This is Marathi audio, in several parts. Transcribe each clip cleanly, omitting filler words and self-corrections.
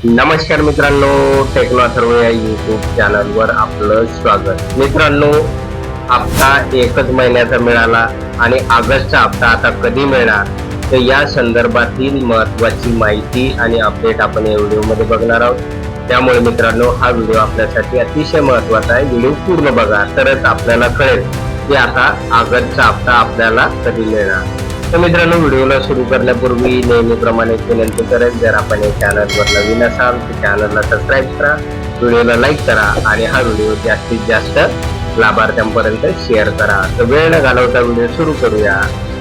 नमस्कार मित्रांनो, टेक्नो अथर्व या युट्यूब चॅनलवर आपलं स्वागत. मित्रांनो, हप्ता एकच महिन्याचा मिळाला आणि ऑगस्टचा हप्ता आता कधी मिळणार, तर या संदर्भातील महत्त्वाची माहिती आणि अपडेट आपण या व्हिडिओमध्ये बघणार आहोत. त्यामुळे मित्रांनो, हा व्हिडिओ आपल्यासाठी अतिशय महत्त्वाचा आहे. व्हिडिओ पूर्ण बघा, तरच आपल्याला कळेल की आता ऑगस्टचा हप्ता आपल्याला कधी मिळणार. तर मित्रांनो, व्हिडिओला सुरू करण्यापूर्वी नेहमीप्रमाणे विनंती करेल, जर आपण या चॅनलवर नवीन असाल तर चॅनलला सबस्क्राईब करा, व्हिडिओला लाईक करा आणि हा व्हिडिओ जास्तीत जास्त लाभार्थ्यांपर्यंत शेअर करा. तर वेळ न घालवता व्हिडिओ सुरू करूया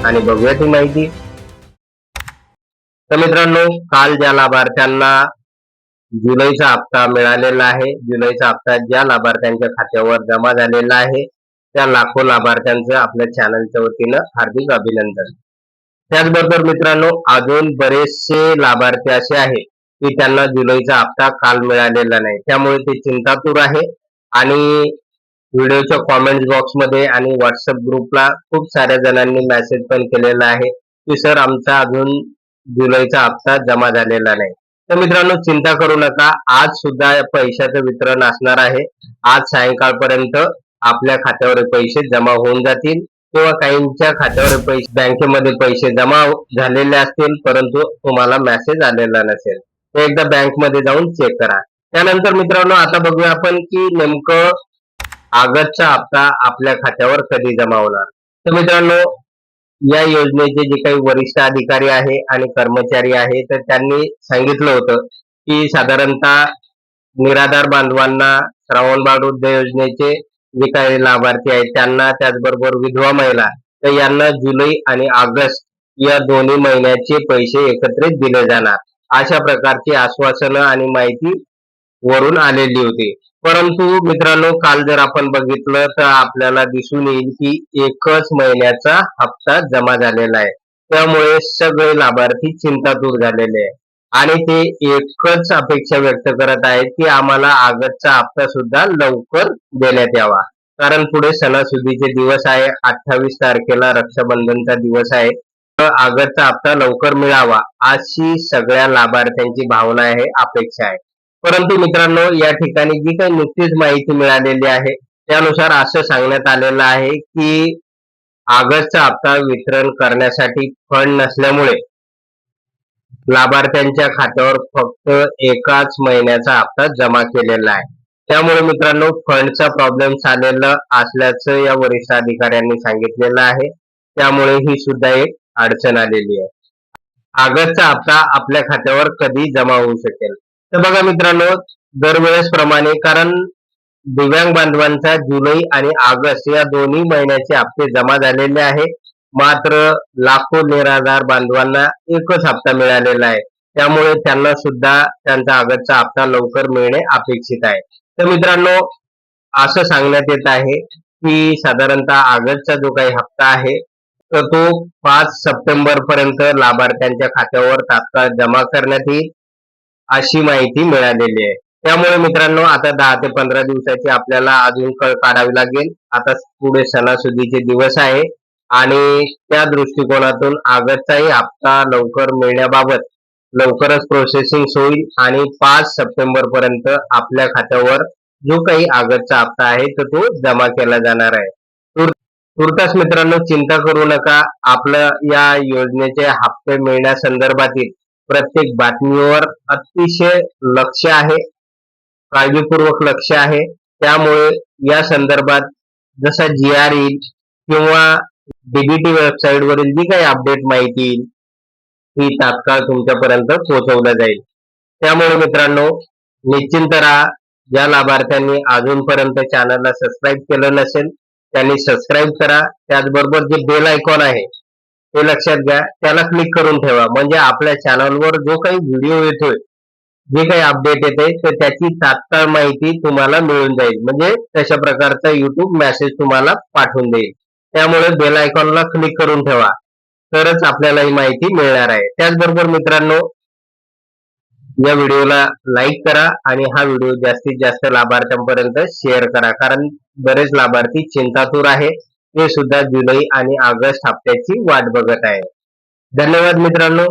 आणि बघूया ती माहिती. तर मित्रांनो, काल ज्या लाभार्थ्यांना जुलैचा हप्ता मिळालेला आहे, जुलैचा हप्ता ज्या लाभार्थ्यांच्या खात्यावर जमा झालेला आहे, त्या लाखो लाभार्थ्यांचं आपल्या चॅनलच्या वतीनं हार्दिक अभिनंदन. त्याचबरोबर मित्रांनो, अजून बरेचसे लाभार्थी असे आहेत की त्यांना जुलैचा हप्ता काल मिळालेला नाही, त्यामुळे ते चिंतातूर आहे आणि व्हिडिओच्या कॉमेंट बॉक्समध्ये आणि व्हॉट्सअप ग्रुपला खूप साऱ्या जणांनी मेसेज पण केलेला आहे की सर, आमचा अजून जुलैचा हप्ता जमा झालेला नाही. तर मित्रांनो, चिंता करू नका, आज सुद्धा पैशाचं वितरण असणार आहे. आज सायंकाळपर्यंत आपल्या खात्यावर पैसे जमा होऊन जातील किंवा काहींच्या खात्यावर पैसे बँकेमध्ये पैसे जमा झालेले असतील, परंतु तुम्हाला मेसेज आलेला नसेल. ते एकदा बँकमध्ये जाऊन चेक करा. त्यानंतर मित्रांनो, आता बघूया आपण की नेमकं ऑगस्टचा हप्ता आपल्या खात्यावर कधी जमा होणार. तर मित्रांनो, या योजनेचे जे काही वरिष्ठ अधिकारी आहे आणि कर्मचारी आहे, तर त्यांनी सांगितलं होतं की साधारणतः निराधार बांधवांना, श्रावणबाळ वृद्ध योजनेचे जे काही लाभार्थी आहेत त्यांना, त्याचबरोबर विधवा महिला, तर यांना जुलै आणि ऑगस्ट या दोन्ही महिन्याचे पैसे एकत्रित दिले जाणार, अशा प्रकारची आश्वासनं आणि माहिती वरून आलेली होती. परंतु मित्रांनो, काल जर आपण बघितलं तर आपल्याला दिसून येईल की एकच महिन्याचा हप्ता जमा झालेला आहे. त्यामुळे सगळे लाभार्थी चिंतातूर झालेले आहे आणि ते एकच अपेक्षा व्यक्त करत आहेत की आम्हाला ऑगस्टचा हप्ता सुद्धा लवकर देण्यात यावा. कारण पुढे सणासुदीचे दिवस आहे. 28 तारखेला रक्षाबंधनचा दिवस आहे. तर ऑगस्टचा हप्ता लवकर मिळावा अशी सगळ्या लाभार्थ्यांची भावना आहे, अपेक्षा आहे. परंतु मित्रांनो, या ठिकाणी जी काही नुकतीच माहिती मिळालेली आहे त्यानुसार असं सांगण्यात आलेलं आहे की ऑगस्टचा हप्ता वितरण करण्यासाठी फंड नसल्यामुळे लाभार्थ्यांच्या खात्यावर फक्त एकाच महिन्याचा हप्ता जमा केलेला आहे. त्यामुळे मित्रांनो, फंडचा प्रॉब्लेम आलेला असल्याचं या वरिष्ठ अधिकाऱ्यांनी सांगितलेलं आहे. त्यामुळे ही सुद्धा एक अडचण आलेली आहे. ऑगस्टचा हप्ता आपल्या खात्यावर कधी जमा होऊ शकेल, तर बघा मित्रांनो, दरवेळेस प्रमाणे, कारण दिव्यांग बांधवांचा जुलै आणि ऑगस्ट या दोन्ही महिन्याचे हप्ते जमा झालेले आहे, मात्र लाखो निराधार बांधवांना एकच हप्ता मिळालेला आहे. त्यामुळे त्यांना सुद्धा त्यांचा ऑगस्टचा हप्ता लवकर मिळणे अपेक्षित आहे. तर मित्रांनो, असं सांगण्यात येत आहे की साधारणतः ऑगस्टचा जो काही हप्ता आहे तर तो 5 सप्टेंबर पर्यंत लाभार्थ्यांच्या खात्यावर तात्काळ जमा करण्यात येईल, अशी माहिती मिळालेली आहे. त्यामुळे मित्रांनो, आता 10 ते 15 दिवसाची आपल्याला अजून कळ काढावी लागेल. आता पुढे सणासुदीचे दिवस आहे आणि त्या दृष्टिकोनातून ऑगस्टचाही हप्ता लवकर मिळण्याबाबत लवकरच प्रोसेसिंग होईल आणि 5 सप्टेंबर पर्यंत आपल्या खात्यावर जो काही ऑगस्टचा हप्ता आहे तर तो जमा केला जाणार आहे. तुर्तास मित्रांनो, चिंता करू नका. आपल्या या योजनेचे हप्ते मिळण्यासंदर्भातील प्रत्येक बातमीवर अतिशय लक्ष आहे, काळजीपूर्वक लक्ष आहे. त्यामुळे या संदर्भात जसा GR येईल किंवा DBT वेबसाईट वरील जी काही अपडेट माहिती येईल ही तात्काळ तुमच्यापर्यंत पोहोचवल्या जाईल. त्यामुळे मित्रांनो, निश्चिंत राहा. ज्या लाभार्थ्यांनी अजूनपर्यंत चॅनलला सबस्क्राईब केलं नसेल त्यांनी सबस्क्राईब करा. त्याचबरोबर जे बेल आयकॉन आहे ते लक्षात घ्या, त्याला क्लिक करून ठेवा, म्हणजे आपल्या चॅनलवर जो काही व्हिडिओ येतोय, जे काही अपडेट येते तर त्याची तात्काळ माहिती तुम्हाला मिळून जाईल. म्हणजे तशा प्रकारचा YouTube मेसेज तुम्हाला पाठवून देईल. त्यामुळे बेल आयकॉनला क्लिक करून ठेवा, तरच आपल्याला ही माहिती मिळणार आहे. त्याचबरोबर मित्रांनो, या व्हिडिओला लाईक करा आणि हा व्हिडिओ जास्तीत जास्त लाभार्थ्यांपर्यंत शेअर करा, कारण बरेच लाभार्थी चिंतातूर आहे. ते सुद्धा जुलै आणि ऑगस्ट हप्त्याची वाट बघत आहे. धन्यवाद मित्रांनो.